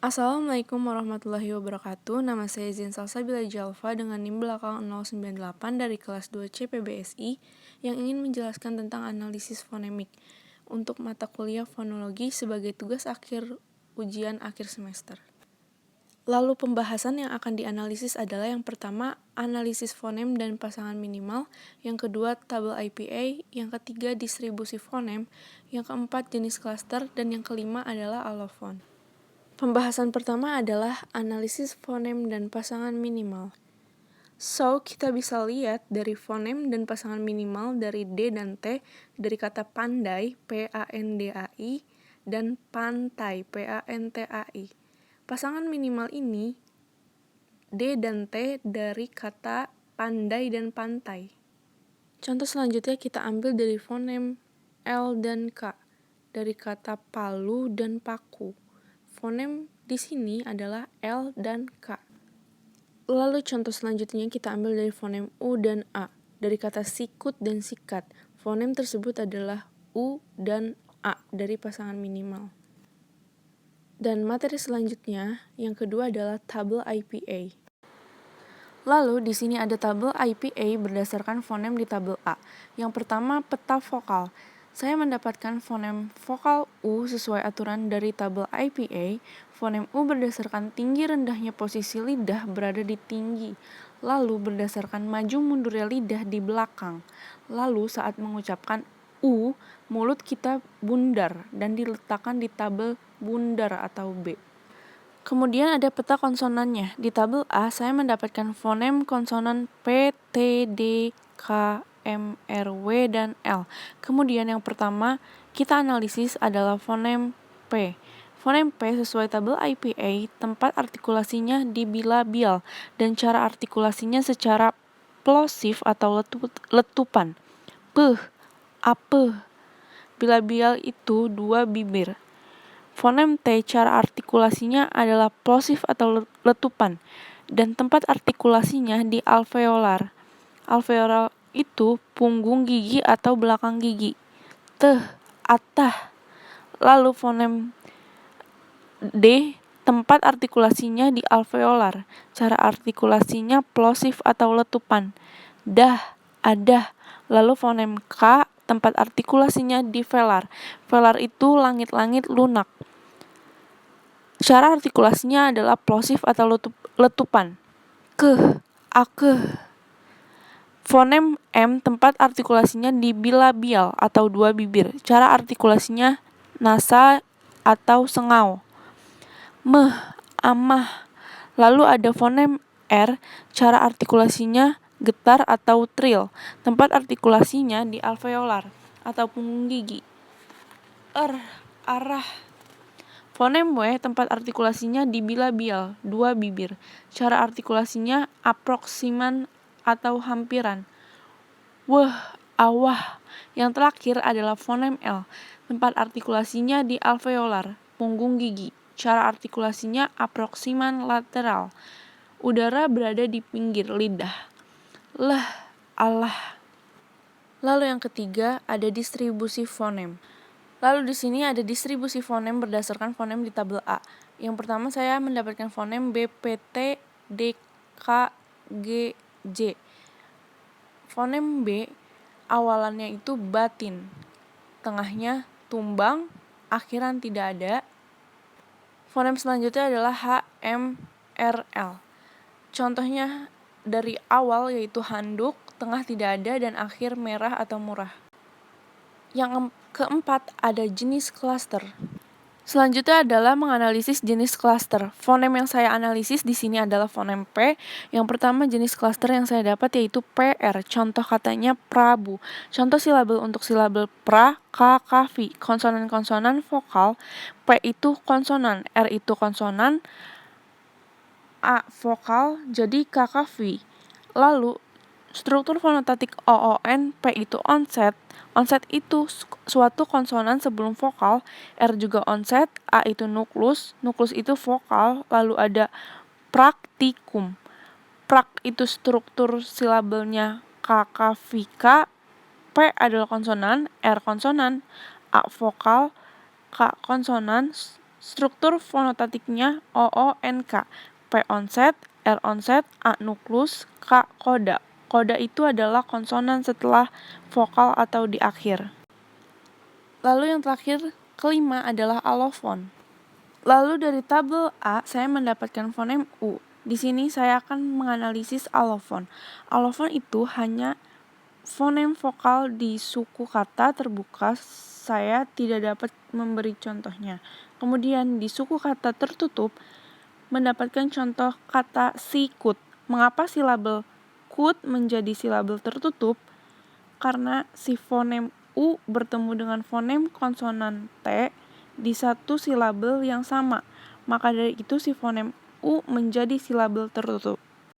Assalamualaikum warahmatullahi wabarakatuh. Nama saya Zain Salsabila Jalfa dengan NIM belakang 098 dari kelas 2 CPBSI yang ingin menjelaskan tentang analisis fonemik untuk mata kuliah fonologi sebagai tugas akhir ujian akhir semester. Lalu pembahasan yang akan dianalisis adalah yang pertama, analisis fonem dan pasangan minimal, yang kedua, tabel IPA, yang ketiga, distribusi fonem, yang keempat, jenis klaster, dan yang kelima adalah alofon. Pembahasan pertama adalah analisis fonem dan pasangan minimal. So, kita bisa lihat dari fonem dan pasangan minimal dari D dan T dari kata pandai, P-A-N-D-A-I, dan pantai, P-A-N-T-A-I. Pasangan minimal ini, D dan T dari kata pandai dan pantai. Contoh selanjutnya kita ambil dari fonem L dan K dari kata palu dan paku. Fonem di sini adalah L dan K. Lalu contoh selanjutnya kita ambil dari fonem U dan A dari kata sikut dan sikat. Fonem tersebut adalah U dan A dari pasangan minimal. Dan materi selanjutnya yang kedua adalah tabel IPA. Lalu di sini ada tabel IPA berdasarkan fonem di tabel A. Yang pertama peta vokal. Saya mendapatkan fonem vokal U sesuai aturan dari tabel IPA. Fonem U berdasarkan tinggi rendahnya posisi lidah berada di tinggi. Lalu berdasarkan maju mundurnya lidah di belakang. Lalu saat mengucapkan U, mulut kita bundar dan diletakkan di tabel bundar atau B. Kemudian ada peta konsonannya. Di tabel A, saya mendapatkan fonem konsonan P, T, D, K, M, R, W, dan L. Kemudian yang pertama, kita analisis adalah fonem P. Fonem P sesuai tabel IPA, tempat artikulasinya di bilabial, dan cara artikulasinya secara plosif atau letupan. P, ape. Bilabial itu dua bibir. Fonem T cara artikulasinya adalah plosif atau letupan, dan tempat artikulasinya di alveolar. Alveolar itu punggung gigi atau belakang gigi. Teh, atah. Lalu fonem D tempat artikulasinya di alveolar. Cara artikulasinya plosif atau letupan. Dah, adah. Lalu fonem K tempat artikulasinya di velar. Velar itu langit-langit lunak. Cara artikulasinya adalah plosif atau letupan. Keh, akeh. Fonem M tempat artikulasinya di bilabial atau dua bibir. Cara artikulasinya nasa atau sengau. Meh, amah. Lalu ada fonem R, cara artikulasinya getar atau trill. Tempat artikulasinya di alveolar atau punggung gigi. Arah. Fonem W tempat artikulasinya di bilabial, dua bibir. Cara artikulasinya aproksiman atau hampiran. Weh, awah. Yang terakhir adalah fonem L. Tempat artikulasinya di alveolar, punggung gigi. Cara artikulasinya aproksiman lateral. Udara berada di pinggir lidah. Leh, alah. Lalu yang ketiga ada distribusi fonem. Lalu di sini ada distribusi fonem berdasarkan fonem di tabel A. Yang pertama saya mendapatkan fonem B, P, T, D, K, G, J. Fonem B awalannya itu batin, tengahnya tumbang, akhiran tidak ada. Fonem selanjutnya adalah H, M, R, L. Contohnya dari awal yaitu handuk, tengah tidak ada, dan akhir merah atau murah. Yang keempat ada jenis klaster. Selanjutnya adalah menganalisis jenis klaster. Fonem yang saya analisis di sini adalah fonem P. Yang pertama jenis klaster yang saya dapat yaitu PR. Contoh katanya Prabu. Contoh silabel untuk silabel pra, ka, kavi. Konsonan-konsonan vokal. P itu konsonan, R itu konsonan, A vokal, jadi K, kavi. Lalu struktur fonotatik OON, P itu onset. Onset itu suatu konsonan sebelum vokal, R juga onset, A itu nuklus itu vokal, lalu ada praktikum. Prak itu struktur silabelnya K, K, V, K, P adalah konsonan, R konsonan, A vokal, K konsonan, Struktur fonotatiknya OONK, P onset, R onset, A nuklus, K koda. Koda itu adalah konsonan setelah vokal atau di akhir. Lalu yang terakhir, kelima adalah alofon. Lalu dari tabel A, saya mendapatkan fonem U. Di sini saya akan menganalisis alofon. Alofon itu hanya fonem vokal di suku kata terbuka, saya tidak dapat memberi contohnya. Kemudian di suku kata tertutup, mendapatkan contoh kata sikut. Mengapa silabel kut menjadi silabel tertutup? Karena si fonem U bertemu dengan fonem konsonan T di satu silabel yang sama. Maka dari itu si fonem U menjadi silabel tertutup.